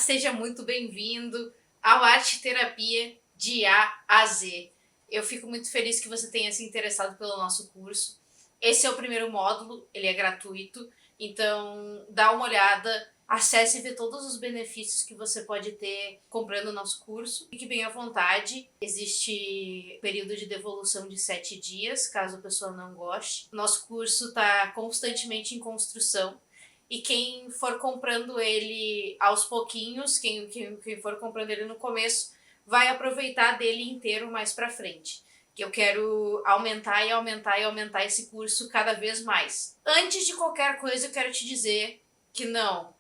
seja muito bem-vindo ao Arte Terapia de A a Z. Eu fico muito feliz que você tenha se interessado pelo nosso curso. Esse é o primeiro módulo, ele é gratuito, então dá uma olhada, acesse e vê todos os benefícios que você pode ter comprando o nosso curso. Fique bem à vontade, existe período de devolução de 7 dias, caso a pessoa não goste. Nosso curso está constantemente em construção. E quem for comprando ele aos pouquinhos, quem for comprando ele no começo, vai aproveitar dele inteiro mais pra frente. Que eu quero aumentar e aumentar e aumentar esse curso cada vez mais. Antes de qualquer coisa, eu quero te dizer que não,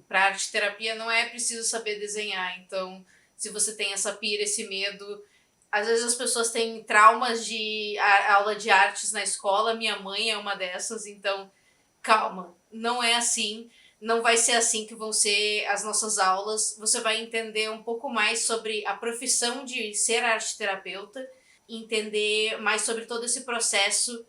para arte terapia não é preciso saber desenhar. Então, se você tem essa pira, esse medo, às vezes as pessoas têm traumas de aula de artes na escola, minha mãe é uma dessas, então calma, não é assim, não vai ser assim que vão ser as nossas aulas. Você vai entender um pouco mais sobre a profissão de ser arte-terapeuta, entender mais sobre todo esse processo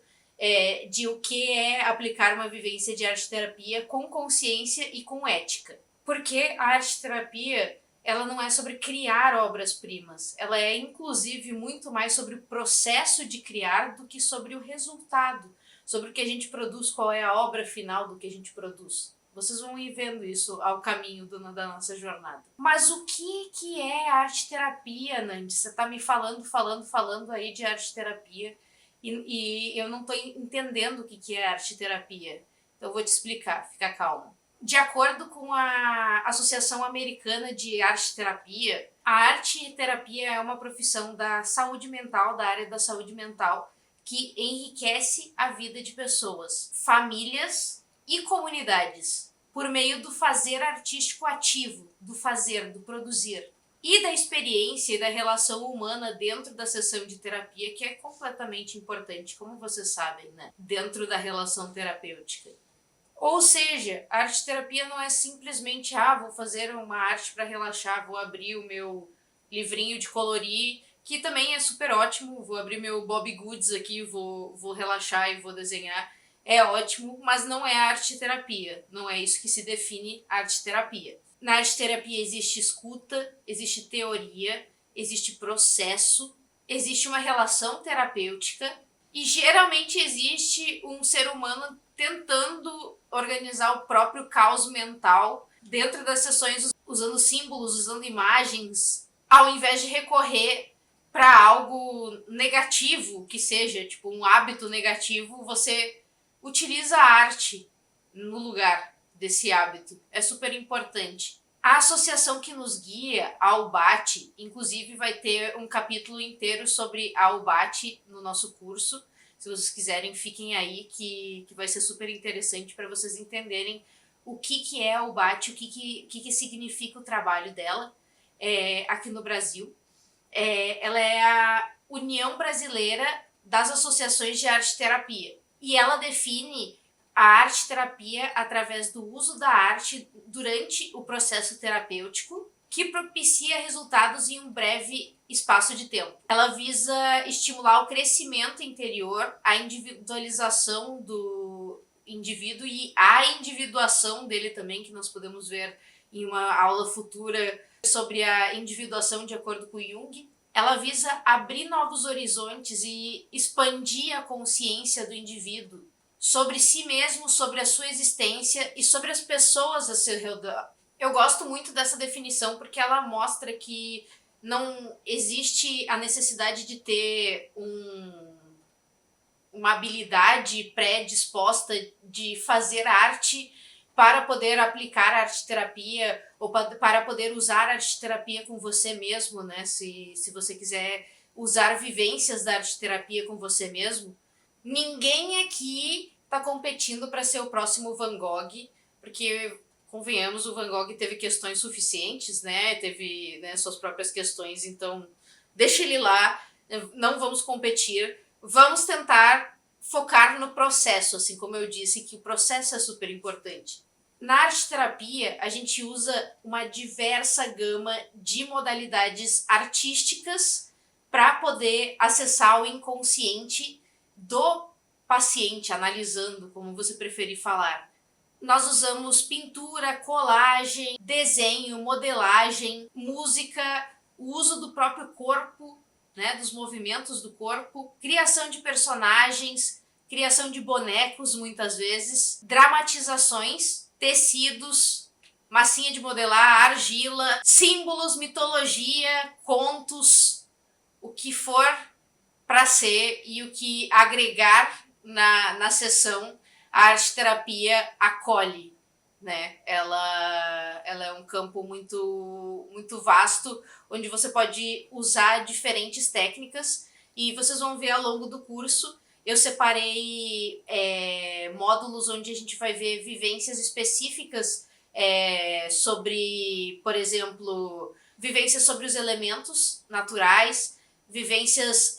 de o que é aplicar uma vivência de arte-terapia com consciência e com ética. Porque a arte-terapia, ela não é sobre criar obras-primas, ela é inclusive muito mais sobre o processo de criar do que sobre o resultado, sobre o que a gente produz, qual é a obra final do que a gente produz. Vocês vão ir vendo isso ao caminho da nossa jornada. Mas o que é arte-terapia, Nandi? Você tá me falando aí de arte-terapia e eu não tô entendendo o que é arte-terapia. Então eu vou te explicar, fica calmo. De acordo com a Associação Americana de Arte-Terapia, a arte-terapia é uma profissão da saúde mental, da área da saúde mental, que enriquece a vida de pessoas, famílias e comunidades, por meio do fazer artístico ativo, do fazer, do produzir, e da experiência e da relação humana dentro da sessão de terapia, que é completamente importante, como vocês sabem, né? Dentro da relação terapêutica. Ou seja, a arte-terapia não é simplesmente, vou fazer uma arte para relaxar, vou abrir o meu livrinho de colorir, que também é super ótimo, vou abrir meu Bob Goods aqui, vou relaxar e vou desenhar. É ótimo, mas não é arte-terapia, não é isso que se define arte-terapia. Na arte-terapia existe escuta, existe teoria, existe processo, existe uma relação terapêutica e geralmente existe um ser humano tentando organizar o próprio caos mental dentro das sessões, usando símbolos, usando imagens, ao invés de recorrer para algo negativo, que seja tipo um hábito negativo, você utiliza a arte no lugar desse hábito. É super importante. A associação que nos guia, a UBAT, inclusive vai ter um capítulo inteiro sobre a UBAT no nosso curso. Se vocês quiserem, fiquem aí, que vai ser super interessante para vocês entenderem o que é a UBAT, o que significa o trabalho dela aqui no Brasil. Ela é a União Brasileira das Associações de Arte-Terapia. E ela define a arte-terapia através do uso da arte durante o processo terapêutico, que propicia resultados em um breve espaço de tempo. Ela visa estimular o crescimento interior, a individualização do indivíduo e a individuação dele também, que nós podemos ver em uma aula futura sobre a individuação de acordo com Jung. Ela visa abrir novos horizontes e expandir a consciência do indivíduo sobre si mesmo, sobre a sua existência e sobre as pessoas a seu redor. Eu gosto muito dessa definição porque ela mostra que não existe a necessidade de ter uma habilidade predisposta de fazer arte para poder aplicar a arte-terapia ou para poder usar a arte-terapia com você mesmo, né? Se você quiser usar vivências da arte-terapia com você mesmo. Ninguém aqui está competindo para ser o próximo Van Gogh, porque, convenhamos, o Van Gogh teve questões suficientes, né? Teve, né, suas próprias questões, então deixa ele lá, não vamos competir, vamos tentar focar no processo, assim como eu disse, que o processo é super importante. Na arte-terapia, a gente usa uma diversa gama de modalidades artísticas para poder acessar o inconsciente do paciente, analisando, como você preferir falar. Nós usamos pintura, colagem, desenho, modelagem, música, o uso do próprio corpo, né, dos movimentos do corpo, criação de personagens, criação de bonecos muitas vezes, dramatizações, tecidos, massinha de modelar, argila, símbolos, mitologia, contos, o que for para ser e o que agregar na sessão, a arte-terapia acolhe, né? Ela é um campo muito vasto, onde você pode usar diferentes técnicas e vocês vão ver ao longo do curso. Eu separei módulos onde a gente vai ver vivências específicas sobre, por exemplo, vivências sobre os elementos naturais, vivências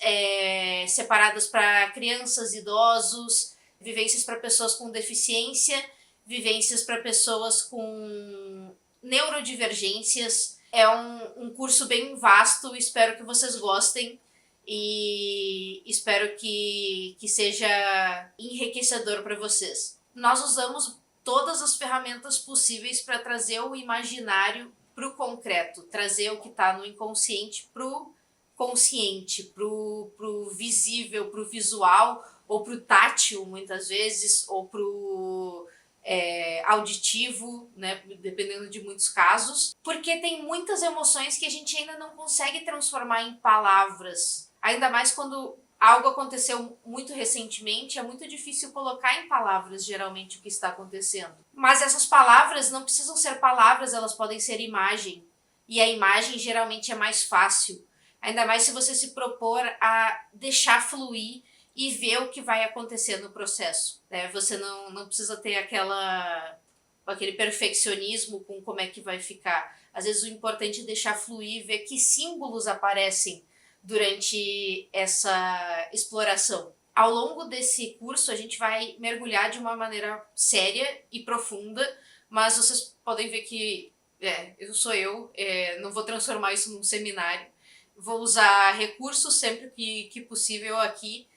separadas para crianças, idosos, vivências para pessoas com deficiência, vivências para pessoas com neurodivergências. É um curso bem vasto, espero que vocês gostem e espero que seja enriquecedor para vocês. Nós usamos todas as ferramentas possíveis para trazer o imaginário para o concreto, trazer o que está no inconsciente para o consciente, pro visível, pro visual, ou pro tátil, muitas vezes, ou pro auditivo, né, dependendo de muitos casos, porque tem muitas emoções que a gente ainda não consegue transformar em palavras, ainda mais quando algo aconteceu muito recentemente, é muito difícil colocar em palavras, geralmente, o que está acontecendo. Mas essas palavras não precisam ser palavras, elas podem ser imagem, e a imagem geralmente é mais fácil. Ainda mais se você se propor a deixar fluir e ver o que vai acontecer no processo, né? Você não precisa ter aquele perfeccionismo com como é que vai ficar. Às vezes o importante é deixar fluir e ver que símbolos aparecem durante essa exploração. Ao longo desse curso a gente vai mergulhar de uma maneira séria e profunda, mas vocês podem ver que não vou transformar isso num seminário. Vou usar recursos sempre que possível aqui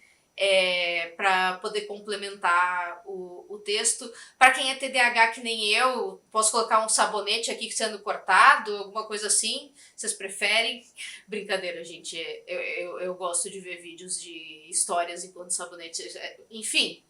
para poder complementar o texto. Para quem é TDAH que nem eu, posso colocar um sabonete aqui sendo cortado, alguma coisa assim, vocês preferem? Brincadeira, gente, eu gosto de ver vídeos de histórias enquanto sabonete, enfim,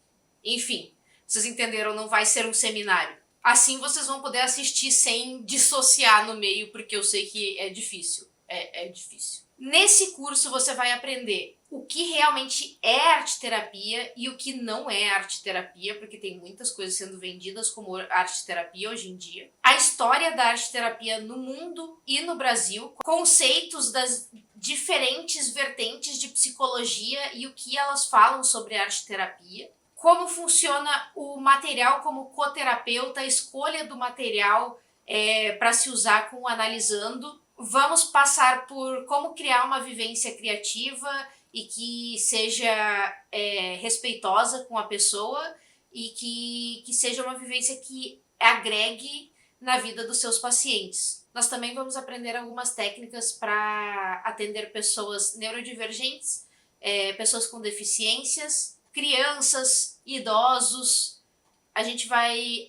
vocês entenderam, não vai ser um seminário. Assim vocês vão poder assistir sem dissociar no meio, porque eu sei que é difícil. É difícil. Nesse curso você vai aprender o que realmente é arte-terapia e o que não é arte-terapia, porque tem muitas coisas sendo vendidas como arte-terapia hoje em dia. A história da arte-terapia no mundo e no Brasil, conceitos das diferentes vertentes de psicologia e o que elas falam sobre arte-terapia. Como funciona o material como coterapeuta, a escolha do material para se usar com o analisando. Vamos passar por como criar uma vivência criativa e que seja respeitosa com a pessoa e que seja uma vivência que agregue na vida dos seus pacientes. Nós também vamos aprender algumas técnicas para atender pessoas neurodivergentes, pessoas com deficiências, crianças, idosos.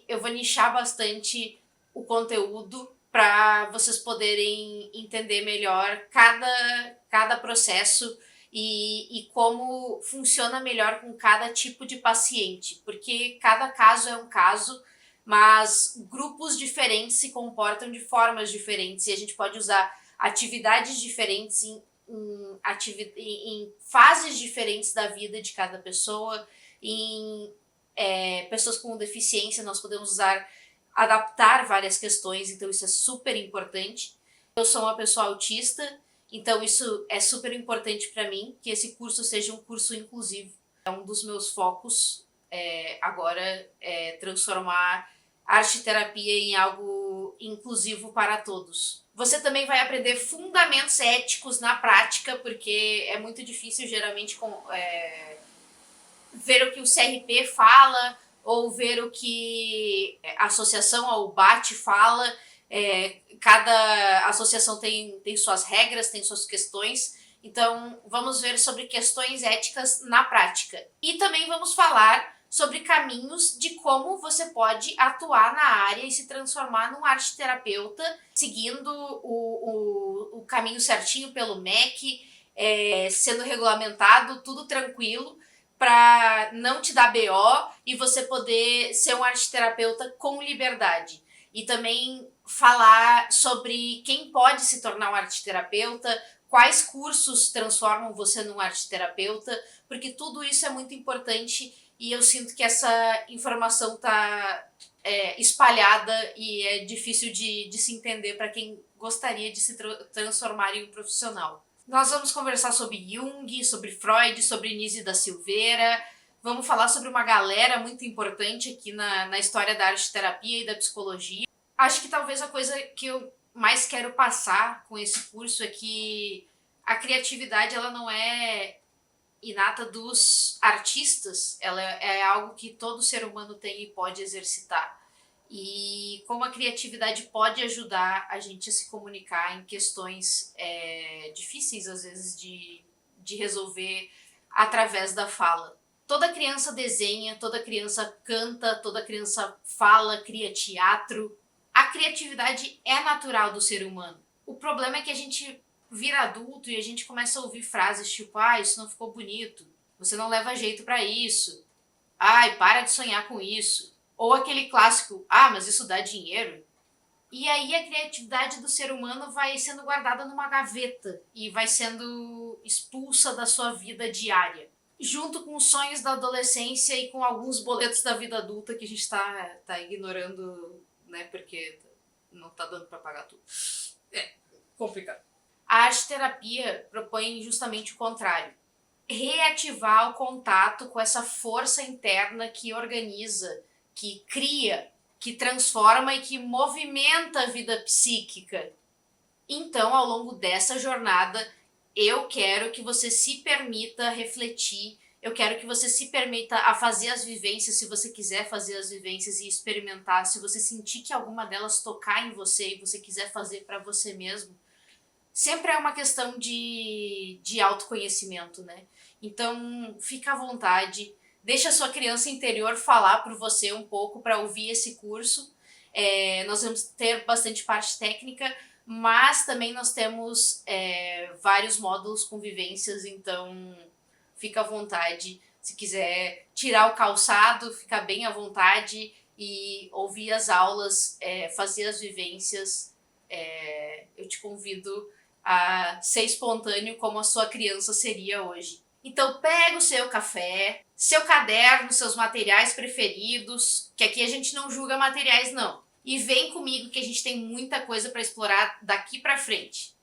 Eu vou nichar bastante o conteúdo para vocês poderem entender melhor cada processo e como funciona melhor com cada tipo de paciente, porque cada caso é um caso, mas grupos diferentes se comportam de formas diferentes e a gente pode usar atividades diferentes em fases diferentes da vida de cada pessoa. Em pessoas com deficiência nós podemos adaptar várias questões, então isso é super importante. Eu sou uma pessoa autista, então isso é super importante para mim, que esse curso seja um curso inclusivo. É um dos meus focos agora, transformar arte-terapia em algo inclusivo para todos. Você também vai aprender fundamentos éticos na prática, porque é muito difícil geralmente ver o que o CRP fala, ou ver o que a associação, a UBAT, fala. Cada associação tem suas regras, tem suas questões, então vamos ver sobre questões éticas na prática. E também vamos falar sobre caminhos de como você pode atuar na área e se transformar num arte-terapeuta, seguindo o caminho certinho pelo MEC, sendo regulamentado, tudo tranquilo, para não te dar BO e você poder ser um arte-terapeuta com liberdade. E também falar sobre quem pode se tornar um arte-terapeuta, quais cursos transformam você num arte-terapeuta, porque tudo isso é muito importante e eu sinto que essa informação está espalhada e é difícil de se entender para quem gostaria de se transformar em um profissional. Nós vamos conversar sobre Jung, sobre Freud, sobre Nise da Silveira. Vamos falar sobre uma galera muito importante aqui na história da arte-terapia e da psicologia. Acho que talvez a coisa que eu mais quero passar com esse curso é que a criatividade ela não é inata dos artistas, ela é algo que todo ser humano tem e pode exercitar. E como a criatividade pode ajudar a gente a se comunicar em questões difíceis, às vezes, de resolver através da fala. Toda criança desenha, toda criança canta, toda criança fala, cria teatro. A criatividade é natural do ser humano. O problema é que a gente vira adulto e a gente começa a ouvir frases tipo, isso não ficou bonito, você não leva jeito pra isso, para de sonhar com isso. Ou aquele clássico, mas isso dá dinheiro. E aí a criatividade do ser humano vai sendo guardada numa gaveta e vai sendo expulsa da sua vida diária. Junto com os sonhos da adolescência e com alguns boletos da vida adulta que a gente tá ignorando, né, porque não tá dando pra pagar tudo. É complicado. A arte-terapia propõe justamente o contrário. Reativar o contato com essa força interna que organiza, que cria, que transforma e que movimenta a vida psíquica. Então, ao longo dessa jornada, eu quero que você se permita refletir, eu quero que você se permita a fazer as vivências, se você quiser fazer as vivências e experimentar, se você sentir que alguma delas tocar em você e você quiser fazer para você mesmo. Sempre é uma questão de autoconhecimento, né? Então, fica à vontade, deixa a sua criança interior falar por você um pouco para ouvir esse curso. Nós vamos ter bastante parte técnica, mas também nós temos vários módulos com vivências, então fica à vontade. Se quiser tirar o calçado, fica bem à vontade e ouvir as aulas, fazer as vivências. Eu te convido a ser espontâneo como a sua criança seria hoje. Então pega o seu café, seu caderno, seus materiais preferidos, que aqui a gente não julga materiais não. E vem comigo que a gente tem muita coisa para explorar daqui para frente.